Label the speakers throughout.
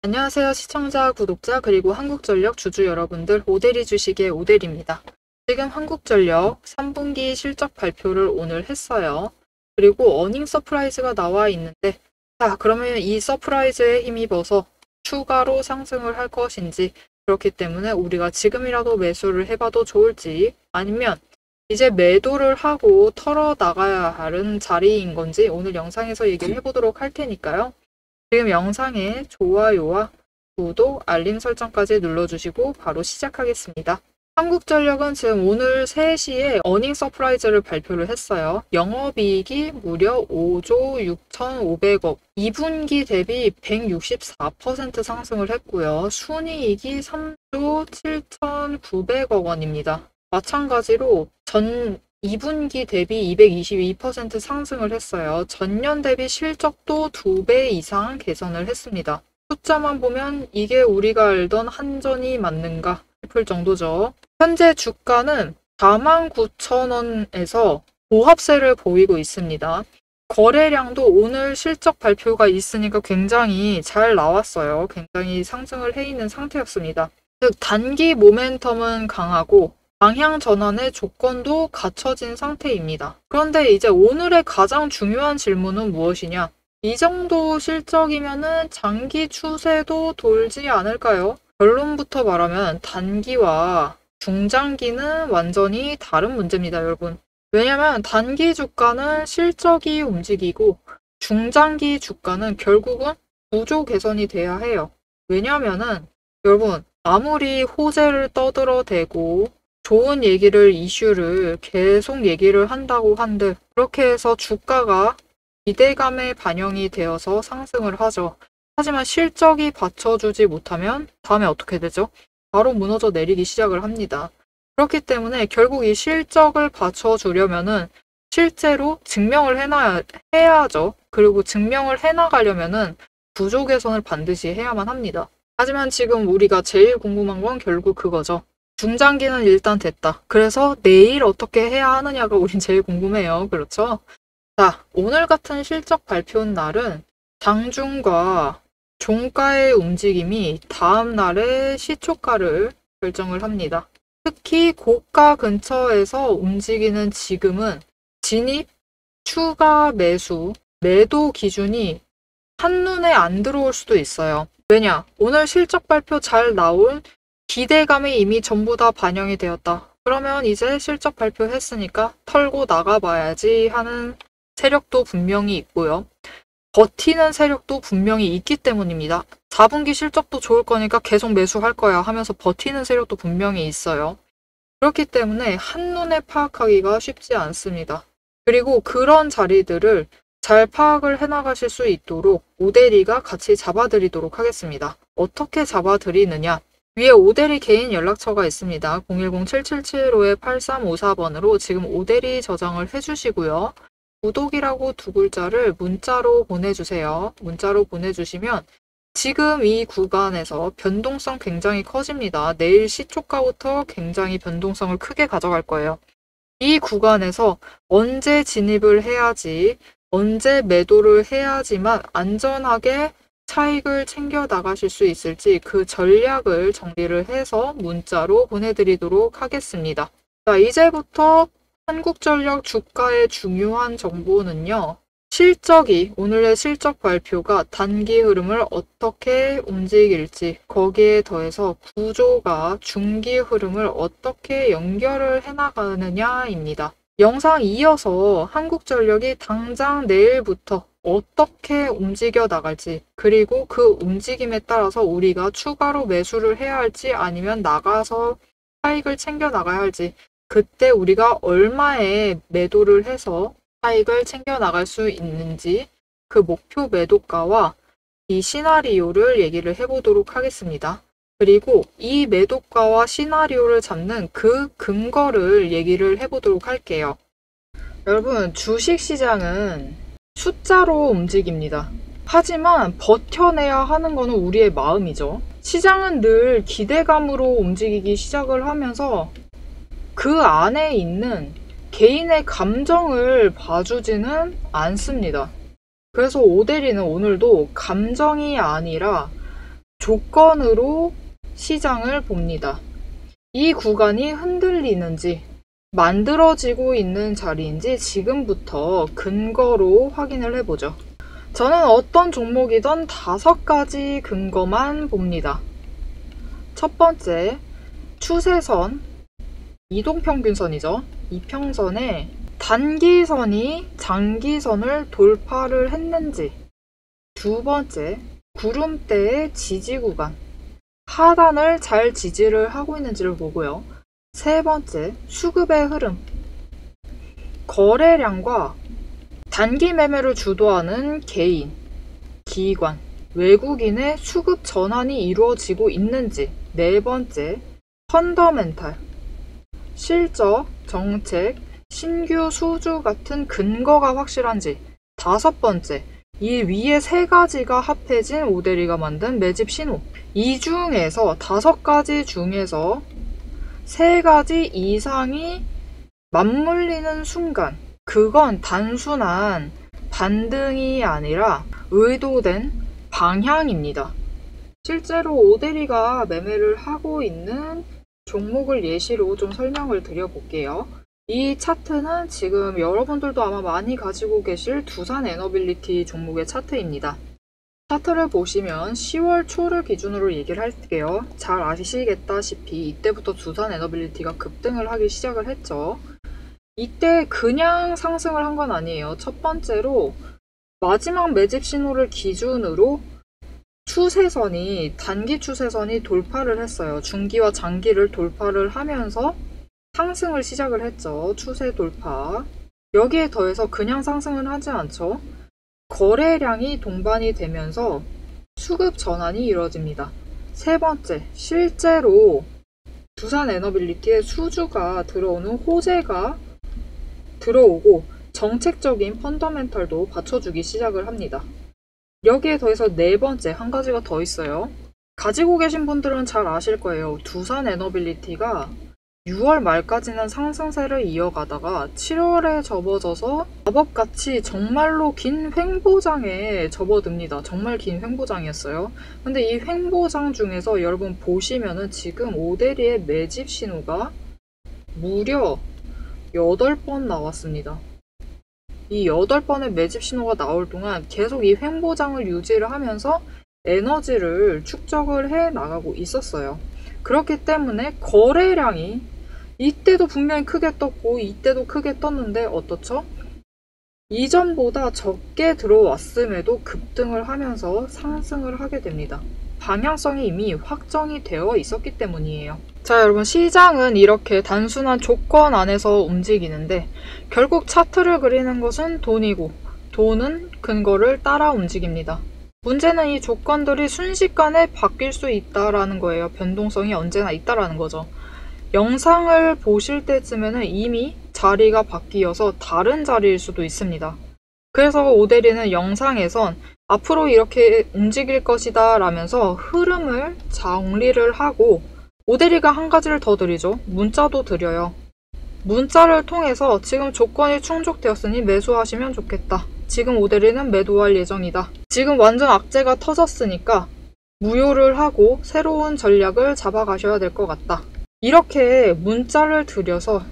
Speaker 1: 안녕하세요. 시청자, 구독자, 그리고 한국전력 주주 여러분들, 오대리 주식의 오대리입니다. 지금 한국전력 3분기 실적 발표를 오늘 했어요. 그리고 어닝 서프라이즈가 나와 있는데, 자, 그러면 이 서프라이즈에 힘입어서 추가로 상승을 할 것인지, 그렇기 때문에 우리가 지금이라도 매수를 해봐도 좋을지, 아니면 이제 매도를 하고 털어 나가야 하는 자리인 건지 오늘 영상에서 얘기를 해보도록 할 테니까요. 지금 영상에 좋아요와 구독, 알림 설정까지 눌러주시고 바로 시작하겠습니다. 한국전력은 지금 오늘 3시에 어닝 서프라이즈를 발표를 했어요. 영업이익이 무려 5조 6,500억, 2분기 대비 164% 상승을 했고요. 순이익이 3조 7,900억 원입니다. 마찬가지로 2분기 대비 222% 상승을 했어요. 전년 대비 실적도 2배 이상 개선을 했습니다. 숫자만 보면 이게 우리가 알던 한전이 맞는가 싶을 정도죠. 현재 주가는 49,000원에서 보합세를 보이고 있습니다. 거래량도 오늘 실적 발표가 있으니까 굉장히 잘 나왔어요. 굉장히 상승을 해 있는 상태였습니다. 즉 단기 모멘텀은 강하고 방향 전환의 조건도 갖춰진 상태입니다. 그런데 이제 오늘의 가장 중요한 질문은 무엇이냐? 이 정도 실적이면은 장기 추세도 돌지 않을까요? 결론부터 말하면 단기와 중장기는 완전히 다른 문제입니다, 여러분. 왜냐면 단기 주가는 실적이 움직이고 중장기 주가는 결국은 구조 개선이 돼야 해요. 왜냐면은 여러분 아무리 호재를 떠들어대고 좋은 얘기를, 이슈를 계속 얘기를 한다고 한들 그렇게 해서 주가가 기대감에 반영이 되어서 상승을 하죠. 하지만 실적이 받쳐주지 못하면 다음에 어떻게 되죠? 바로 무너져 내리기 시작을 합니다. 그렇기 때문에 결국 이 실적을 받쳐주려면은 실제로 증명을 해야죠. 그리고 증명을 해나가려면은 구조 개선을 반드시 해야만 합니다. 하지만 지금 우리가 제일 궁금한 건 결국 그거죠. 중장기는 일단 됐다. 그래서 내일 어떻게 해야 하느냐가 우린 제일 궁금해요. 그렇죠? 자, 오늘 같은 실적 발표 날은 장중과 종가의 움직임이 다음 날의 시초가를 결정을 합니다. 특히 고가 근처에서 움직이는 지금은 진입, 추가 매수, 매도 기준이 한눈에 안 들어올 수도 있어요. 왜냐? 오늘 실적 발표 잘 나온 기대감이 이미 전부 다 반영이 되었다. 그러면 이제 실적 발표했으니까 털고 나가봐야지 하는 세력도 분명히 있고요. 버티는 세력도 분명히 있기 때문입니다. 4분기 실적도 좋을 거니까 계속 매수할 거야 하면서 버티는 세력도 분명히 있어요. 그렇기 때문에 한눈에 파악하기가 쉽지 않습니다. 그리고 그런 자리들을 잘 파악을 해나가실 수 있도록 오대리가 같이 잡아드리도록 하겠습니다. 어떻게 잡아드리느냐? 위에 오대리 개인 연락처가 있습니다. 010-7775-8354번으로 지금 오대리 저장을 해주시고요. 구독이라고 두 글자를 문자로 보내주세요. 문자로 보내주시면 지금 이 구간에서 변동성 굉장히 커집니다. 내일 시초가부터 굉장히 변동성을 크게 가져갈 거예요. 이 구간에서 언제 진입을 해야지, 언제 매도를 해야지만 안전하게 차익을 챙겨 나가실 수 있을지 그 전략을 정리를 해서 문자로 보내드리도록 하겠습니다. 자, 이제부터 한국전력 주가의 중요한 정보는요. 오늘의 실적 발표가 단기 흐름을 어떻게 움직일지, 거기에 더해서 구조가 중기 흐름을 어떻게 연결을 해나가느냐입니다. 영상 이어서 한국전력이 당장 내일부터 어떻게 움직여 나갈지, 그리고 그 움직임에 따라서 우리가 추가로 매수를 해야 할지 아니면 나가서 차익을 챙겨 나가야 할지, 그때 우리가 얼마에 매도를 해서 차익을 챙겨 나갈 수 있는지 그 목표 매도가와 이 시나리오를 얘기를 해보도록 하겠습니다. 그리고 이 매도가와 시나리오를 잡는 그 근거를 얘기를 해보도록 할게요. 여러분, 주식시장은 숫자로 움직입니다. 하지만 버텨내야 하는 것은 우리의 마음이죠. 시장은 늘 기대감으로 움직이기 시작을 하면서 그 안에 있는 개인의 감정을 봐주지는 않습니다. 그래서 오대리는 오늘도 감정이 아니라 조건으로 시장을 봅니다. 이 구간이 흔들리는지 만들어지고 있는 자리인지 지금부터 근거로 확인을 해보죠. 저는 어떤 종목이든 5가지 근거만 봅니다. 첫 번째, 추세선, 이동평균선이죠. 이평선에 단기선이 장기선을 돌파를 했는지. 두 번째, 구름대의 지지 구간, 하단을 잘 지지를 하고 있는지를 보고요. 세 번째, 수급의 흐름, 거래량과 단기 매매를 주도하는 개인, 기관, 외국인의 수급 전환이 이루어지고 있는지. 네 번째, 펀더멘탈, 실적, 정책, 신규 수주 같은 근거가 확실한지. 다섯 번째, 이 위에 3가지가 합해진 오데리가 만든 매집 신호. 이 중에서 5가지 중에서 3가지 이상이 맞물리는 순간, 그건 단순한 반등이 아니라 의도된 방향입니다. 실제로 오데리가 매매를 하고 있는 종목을 예시로 좀 설명을 드려볼게요. 이 차트는 지금 여러분들도 아마 많이 가지고 계실 두산 에너빌리티 종목의 차트입니다. 차트를 보시면 10월 초를 기준으로 얘기를 할게요. 잘 아시겠다시피 이때부터 두산 에너빌리티가 급등을 하기 시작을 했죠. 이때 그냥 상승을 한 건 아니에요. 첫 번째로 마지막 매집 신호를 기준으로 추세선이, 단기 추세선이 돌파를 했어요. 중기와 장기를 돌파를 하면서 상승을 시작을 했죠. 추세 돌파. 여기에 더해서 그냥 상승을 하지 않죠. 거래량이 동반이 되면서 수급 전환이 이루어집니다. 세 번째, 실제로 두산 에너빌리티에 수주가 들어오는 호재가 들어오고 정책적인 펀더멘털도 받쳐주기 시작을 합니다. 여기에 더해서 네 번째, 한 가지가 더 있어요. 가지고 계신 분들은 잘 아실 거예요. 두산 에너빌리티가 6월 말까지는 상승세를 이어가다가 7월에 접어져서 마법같이 정말로 긴 횡보장에 접어듭니다. 정말 긴 횡보장이었어요. 근데 이 횡보장 중에서 여러분 보시면은 지금 오데리의 매집 신호가 무려 8번 나왔습니다. 이 8번의 매집 신호가 나올 동안 계속 이 횡보장을 유지를 하면서 에너지를 축적을 해 나가고 있었어요. 그렇기 때문에 거래량이 이때도 분명히 크게 떴고 이때도 크게 떴는데 어떻죠? 이전보다 적게 들어왔음에도 급등을 하면서 상승을 하게 됩니다. 방향성이 이미 확정이 되어 있었기 때문이에요. 자, 여러분, 시장은 이렇게 단순한 조건 안에서 움직이는데 결국 차트를 그리는 것은 돈이고 돈은 근거를 따라 움직입니다. 문제는 이 조건들이 순식간에 바뀔 수 있다라는 거예요. 변동성이 언제나 있다라는 거죠. 영상을 보실 때쯤에는 이미 자리가 바뀌어서 다른 자리일 수도 있습니다. 그래서 오데리는 영상에선 앞으로 이렇게 움직일 것이다 라면서 흐름을 정리를 하고 오데리가 한 가지를 더 드리죠. 문자도 드려요. 문자를 통해서 지금 조건이 충족되었으니 매수하시면 좋겠다. 지금 오데리는 매도할 예정이다. 지금 완전 악재가 터졌으니까 무효를 하고 새로운 전략을 잡아가셔야 될 것 같다. 이렇게 문자를 드려서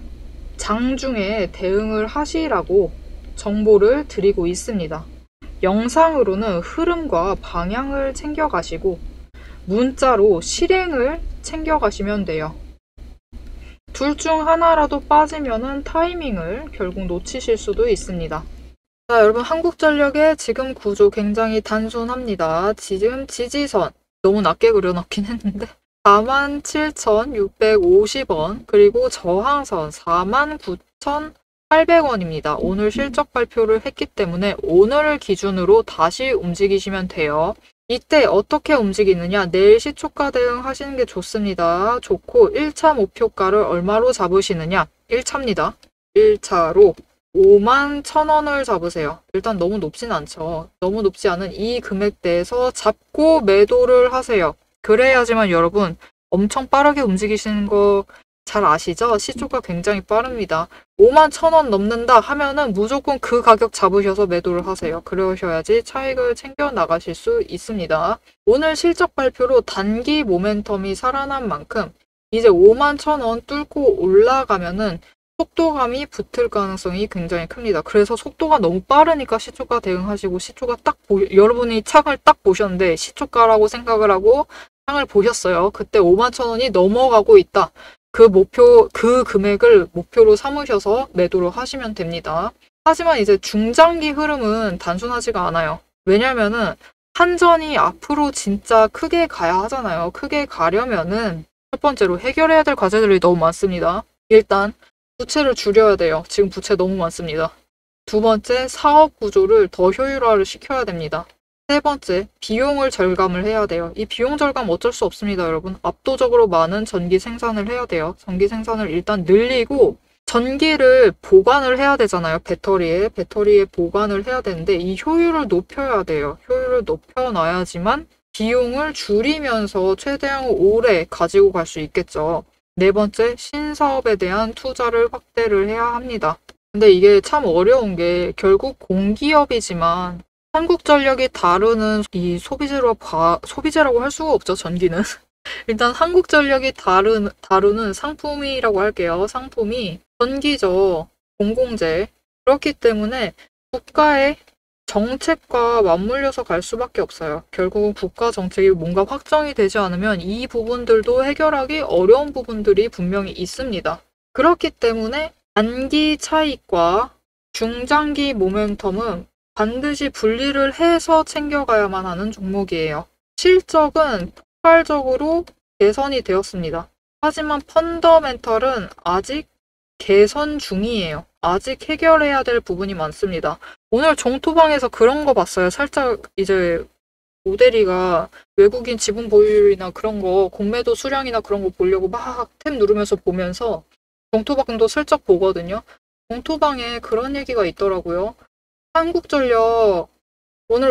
Speaker 1: 장중에 대응을 하시라고 정보를 드리고 있습니다. 영상으로는 흐름과 방향을 챙겨가시고 문자로 실행을 챙겨가시면 돼요. 둘 중 하나라도 빠지면은 타이밍을 결국 놓치실 수도 있습니다. 자, 여러분, 한국전력의 지금 구조 굉장히 단순합니다. 지금 지지선 너무 낮게 그려놓긴 했는데 47,650원, 그리고 저항선 49,800원입니다. 오늘 실적 발표를 했기 때문에 오늘을 기준으로 다시 움직이시면 돼요. 이때 어떻게 움직이느냐? 내일 시초가 대응 하시는 게 좋습니다. 좋고 1차 목표가를 얼마로 잡으시느냐? 1차입니다. 1차로 51,000원을 잡으세요. 일단 너무 높진 않죠. 너무 높지 않은 이 금액대에서 잡고 매도를 하세요. 그래야지만 여러분 엄청 빠르게 움직이시는 거 잘 아시죠? 시초가 굉장히 빠릅니다. 51,000원 넘는다 하면은 무조건 그 가격 잡으셔서 매도를 하세요. 그러셔야지 차익을 챙겨 나가실 수 있습니다. 오늘 실적 발표로 단기 모멘텀이 살아난 만큼 이제 51,000원 뚫고 올라가면은 속도감이 붙을 가능성이 굉장히 큽니다. 그래서 속도가 너무 빠르니까 시초가 대응하시고 시초가 여러분이 창을 딱 보셨는데 시초가라고 생각을 하고 창을 보셨어요. 그때 51,000원이 넘어가고 있다. 그 금액을 목표로 삼으셔서 매도를 하시면 됩니다. 하지만 이제 중장기 흐름은 단순하지가 않아요. 왜냐면은 한전이 앞으로 진짜 크게 가야 하잖아요. 크게 가려면은 첫 번째로 해결해야 될 과제들이 너무 많습니다. 일단 부채를 줄여야 돼요. 지금 부채 너무 많습니다. 두 번째, 사업 구조를 더 효율화를 시켜야 됩니다. 세 번째, 비용을 절감을 해야 돼요. 이 비용 절감 어쩔 수 없습니다, 여러분. 압도적으로 많은 전기 생산을 해야 돼요. 전기 생산을 일단 늘리고 전기를 보관을 해야 되잖아요. 배터리에 보관을 해야 되는데 이 효율을 높여야 돼요. 효율을 높여놔야지만 비용을 줄이면서 최대한 오래 가지고 갈 수 있겠죠. 네 번째, 신사업에 대한 투자를 확대를 해야 합니다. 근데 이게 참 어려운 게 결국 공기업이지만 한국전력이 다루는 이 소비재라고 할 수가 없죠, 전기는. 일단 한국전력이 다루는 상품이라고 할게요. 상품이 전기죠. 공공재. 그렇기 때문에 국가의 정책과 맞물려서 갈 수밖에 없어요. 결국은 국가 정책이 뭔가 확정이 되지 않으면 이 부분들도 해결하기 어려운 부분들이 분명히 있습니다. 그렇기 때문에 단기 차익과 중장기 모멘텀은 반드시 분리를 해서 챙겨가야만 하는 종목이에요. 실적은 폭발적으로 개선이 되었습니다. 하지만 펀더멘털은 아직 개선 중이에요. 아직 해결해야 될 부분이 많습니다. 오늘 종토방에서 그런 거 봤어요. 살짝 이제 모델이가 외국인 지분 보유율이나 그런 거, 공매도 수량이나 그런 거 보려고 막 탭 누르면서 보면서 종토방도 슬쩍 보거든요. 종토방에 그런 얘기가 있더라고요. 한국전력 오늘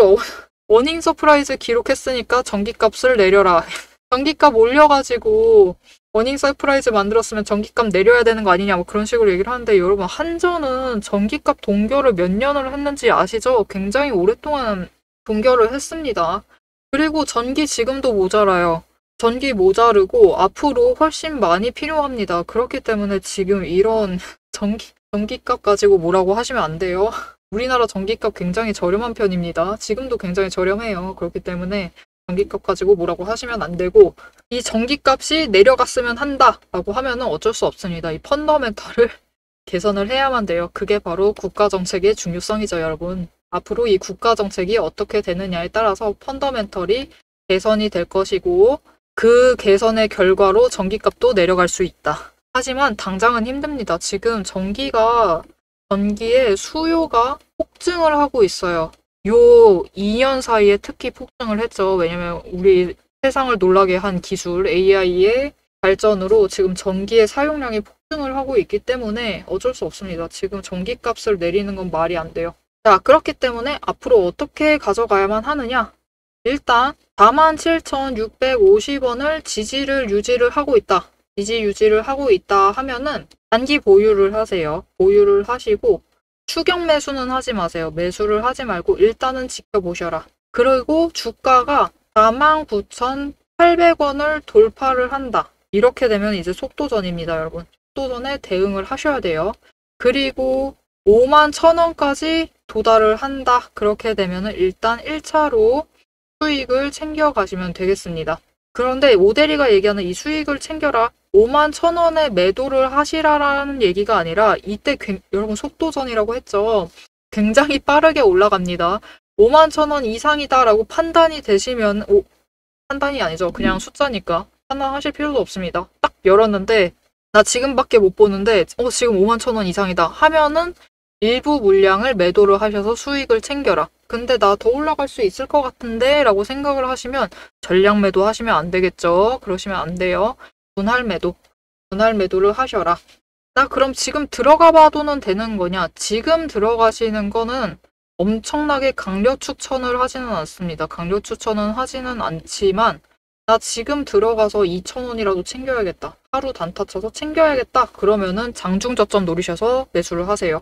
Speaker 1: 워닝 서프라이즈 기록했으니까 전기값을 내려라. 전기값 올려가지고 워닝 서프라이즈 만들었으면 전기값 내려야 되는 거 아니냐 뭐 그런 식으로 얘기를 하는데 여러분 한전은 전기값 동결을 몇 년을 했는지 아시죠? 굉장히 오랫동안 동결을 했습니다. 그리고 전기 지금도 모자라요. 전기 모자르고 앞으로 훨씬 많이 필요합니다. 그렇기 때문에 지금 이런 전기값 가지고 뭐라고 하시면 안 돼요. 우리나라 전기값 굉장히 저렴한 편입니다. 지금도 굉장히 저렴해요. 그렇기 때문에 전기값 가지고 뭐라고 하시면 안 되고 이 전기값이 내려갔으면 한다라고 하면은 어쩔 수 없습니다. 이 펀더멘털을 개선을 해야만 돼요. 그게 바로 국가정책의 중요성이죠, 여러분. 앞으로 이 국가정책이 어떻게 되느냐에 따라서 펀더멘털이 개선이 될 것이고 그 개선의 결과로 전기값도 내려갈 수 있다. 하지만 당장은 힘듭니다. 지금 전기의 수요가 폭증을 하고 있어요. 요 2년 사이에 특히 폭증을 했죠. 왜냐면 우리 세상을 놀라게 한 기술 AI의 발전으로 지금 전기의 사용량이 폭증을 하고 있기 때문에 어쩔 수 없습니다. 지금 전기값을 내리는 건 말이 안 돼요. 자, 그렇기 때문에 앞으로 어떻게 가져가야만 하느냐? 일단 47,650원을 지지를 유지를 하고 있다. 지지 유지를 하고 있다 하면은 단기 보유를 하세요. 보유를 하시고 추격 매수는 하지 마세요. 매수를 하지 말고 일단은 지켜보셔라. 그리고 주가가 49,800원을 돌파를 한다. 이렇게 되면 이제 속도전입니다, 여러분. 속도전에 대응을 하셔야 돼요. 그리고 51,000원까지 도달을 한다. 그렇게 되면 일단 1차로 수익을 챙겨가시면 되겠습니다. 그런데 오대리가 얘기하는 이 수익을 챙겨라. 51,000원에 매도를 하시라라는 얘기가 아니라 이때 여러분 속도전이라고 했죠. 굉장히 빠르게 올라갑니다. 51,000원 이상이다라고 판단이 되시면 판단이 아니죠. 그냥 숫자니까 판단하실 필요도 없습니다. 딱 열었는데 나 지금밖에 못 보는데 지금 51,000원 이상이다 하면은 일부 물량을 매도를 하셔서 수익을 챙겨라. 근데 나 더 올라갈 수 있을 것 같은데 라고 생각을 하시면 전량 매도 하시면 안 되겠죠. 그러시면 안 돼요. 분할 매도를 하셔라. 나 그럼 지금 들어가 봐도는 되는 거냐? 지금 들어가시는 거는 엄청나게 강력 추천을 하지는 않습니다. 강력 추천은 하지는 않지만 나 지금 들어가서 2,000원이라도 챙겨야겠다. 하루 단타 쳐서 챙겨야겠다. 그러면은 장중저점 노리셔서 매수를 하세요.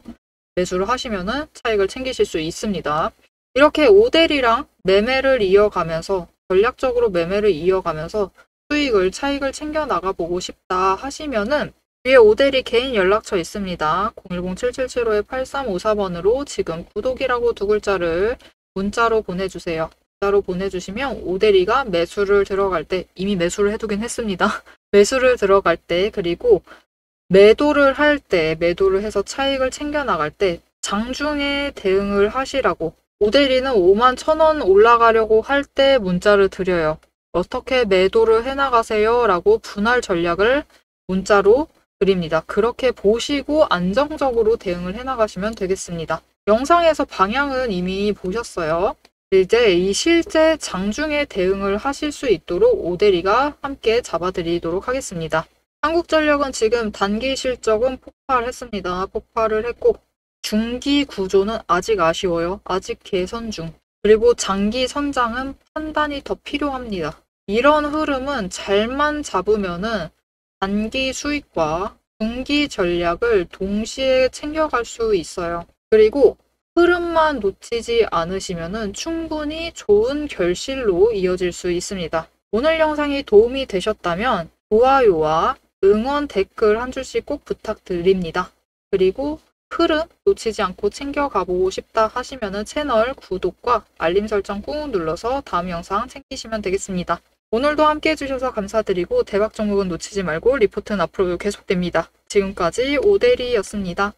Speaker 1: 매수를 하시면은 차익을 챙기실 수 있습니다. 이렇게 오대리랑 매매를 이어가면서 전략적으로 매매를 이어가면서 수익을 차익을 챙겨 나가보고 싶다 하시면은 위에 오대리 개인 연락처 있습니다. 010-7775-8354번으로 지금 구독이라고 두 글자를 문자로 보내주세요. 문자로 보내주시면 오대리가 매수를 들어갈 때 이미 매수를 해두긴 했습니다. 매수를 들어갈 때 그리고 매도를 할 때 매도를 해서 차익을 챙겨 나갈 때 장중에 대응을 하시라고 오대리는 51,000원 올라가려고 할 때 문자를 드려요. 어떻게 매도를 해나가세요? 라고 분할 전략을 문자로 드립니다. 그렇게 보시고 안정적으로 대응을 해나가시면 되겠습니다. 영상에서 방향은 이미 보셨어요. 이제 이 실제 장중에 대응을 하실 수 있도록 오대리가 함께 잡아드리도록 하겠습니다. 한국전력은 지금 단기 실적은 폭발했습니다. 폭발을 했고 중기 구조는 아직 아쉬워요. 아직 개선 중. 그리고 장기 선장은 판단이 더 필요합니다. 이런 흐름은 잘만 잡으면은 단기 수익과 중기 전략을 동시에 챙겨갈 수 있어요. 그리고 흐름만 놓치지 않으시면은 충분히 좋은 결실로 이어질 수 있습니다. 오늘 영상이 도움이 되셨다면 좋아요와 응원 댓글 한 줄씩 꼭 부탁드립니다. 그리고 흐름 놓치지 않고 챙겨가보고 싶다 하시면은 채널 구독과 알림 설정 꾹 눌러서 다음 영상 챙기시면 되겠습니다. 오늘도 함께 해주셔서 감사드리고 대박 종목은 놓치지 말고 리포트는 앞으로도 계속됩니다. 지금까지 오대리였습니다.